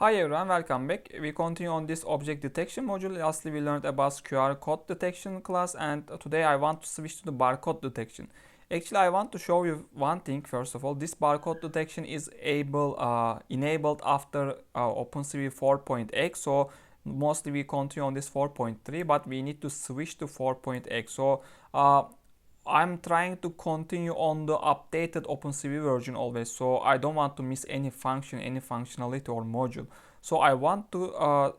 Hi everyone, welcome back. We continue on this object detection module. Lastly, we learned about QR code detection class, and today I want to switch to the barcode detection. Actually, I want to show you one thing. First of all, this barcode detection is enabled after OpenCV 4.x. So mostly we continue on this 4.3, but we need to switch to 4.x. So I'm trying to continue on the updated OpenCV version always, so I don't want to miss any function, any functionality or module. So I want to,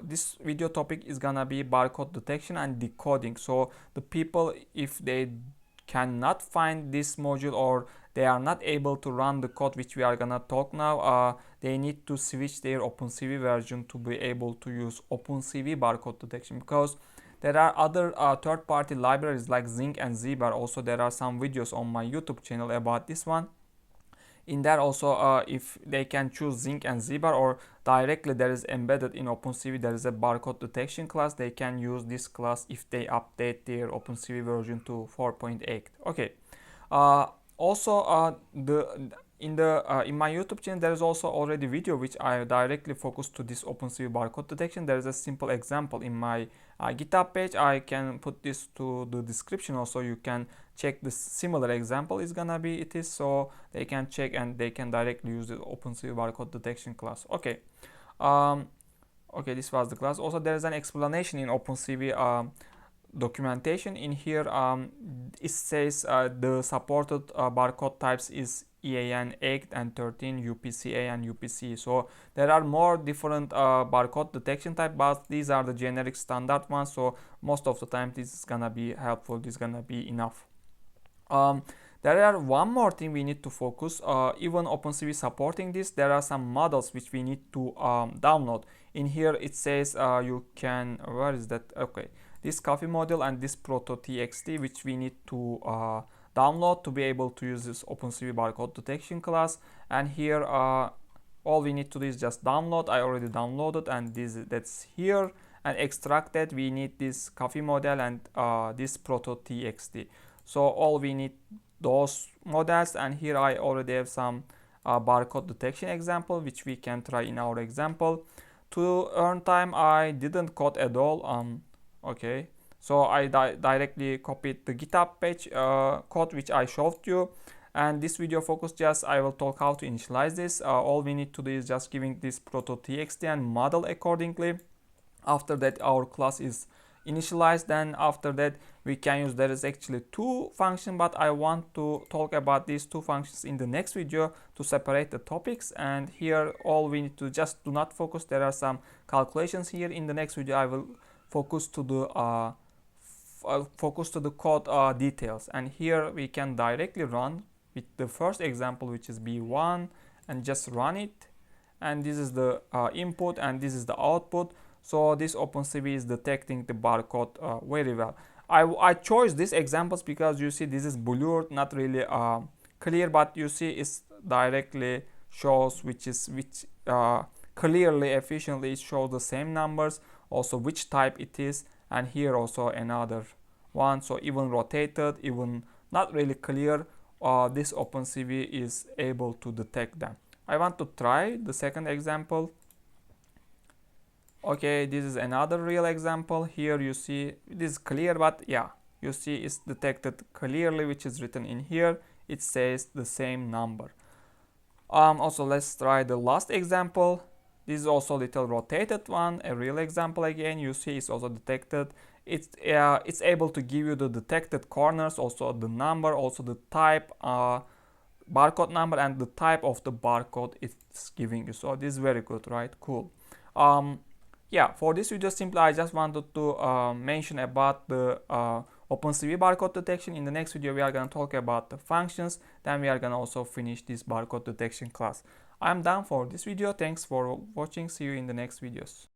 this video topic is gonna be barcode detection and decoding. So the people, if they cannot find this module or they are not able to run the code which we are gonna talk now, they need to switch their OpenCV version to be able to use OpenCV barcode detection, because there are other third-party libraries like Zinc and Zbar. Also, there are some videos on my YouTube channel about this one. In there also, if they can choose Zinc and Zbar, or directly there is embedded in OpenCV, there is a barcode detection class. They can use this class if they update their OpenCV version to 4.8. Okay. Also, in my YouTube channel, there is also already video which I directly focus to this OpenCV barcode detection. There is a simple example in my GitHub page. I can put this to the description also. You can check the similar example is gonna be so they can check and they can directly use the OpenCV barcode detection class. Okay. Okay, this was the class. Also, there is an explanation in OpenCV documentation. In here, it says the supported barcode types is EAN 8 and 13, UPCA and UPC. So there are more different barcode detection type, but these are the generic standard ones. So most of the time this is gonna be helpful, this is gonna be enough. There are one more thing we need to focus. Even OpenCV supporting this, there are some models which we need to download. In here it says you can, where is that? Okay, this coffee model and this proto.txt which we need to download to be able to use this OpenCV barcode detection class. And here all we need to do is just download. I already downloaded, and that's here, and extracted. We need this coffee model and this proto.txt. So all we need those models, and here I already have some barcode detection example which we can try in our example. To earn time, I didn't code at all. Okay, so I directly copied the GitHub page code which I showed you, and this video focus just I will talk how to initialize this. All we need to do is just giving this proto.txt and model accordingly. After that, our class is initialized. Then after that we can use, there is actually two functions, but I want to talk about these two functions in the next video to separate the topics. And here all we need to just do not focus, there are some calculations here. In the next video I will focus to the code details, and here we can directly run with the first example which is B1, and just run it, and this is the input and this is the output. So this OpenCV is detecting the barcode very well. I chose these examples because you see this is blurred, not really clear, but you see it's directly shows which clearly, efficiently it shows the same numbers, also which type it is, and here also another one. So even rotated, even not really clear, this OpenCV is able to detect them. I want to try the second example. Okay, this is another real example. Here you see this is clear, but yeah, you see it's detected clearly, which is written in here. It says the same number. Also, let's try the last example. This is also a little rotated one, a real example again. You see it's also detected. It's able to give you the detected corners, also the number, also the type, barcode number, and the type of the barcode it's giving you. So this is very good, right? Cool. Yeah, for this video simply I just wanted to mention about the OpenCV barcode detection. In the next video we are going to talk about the functions, then we are going to also finish this barcode detection class. I'm done for this video. Thanks for watching. See you in the next videos.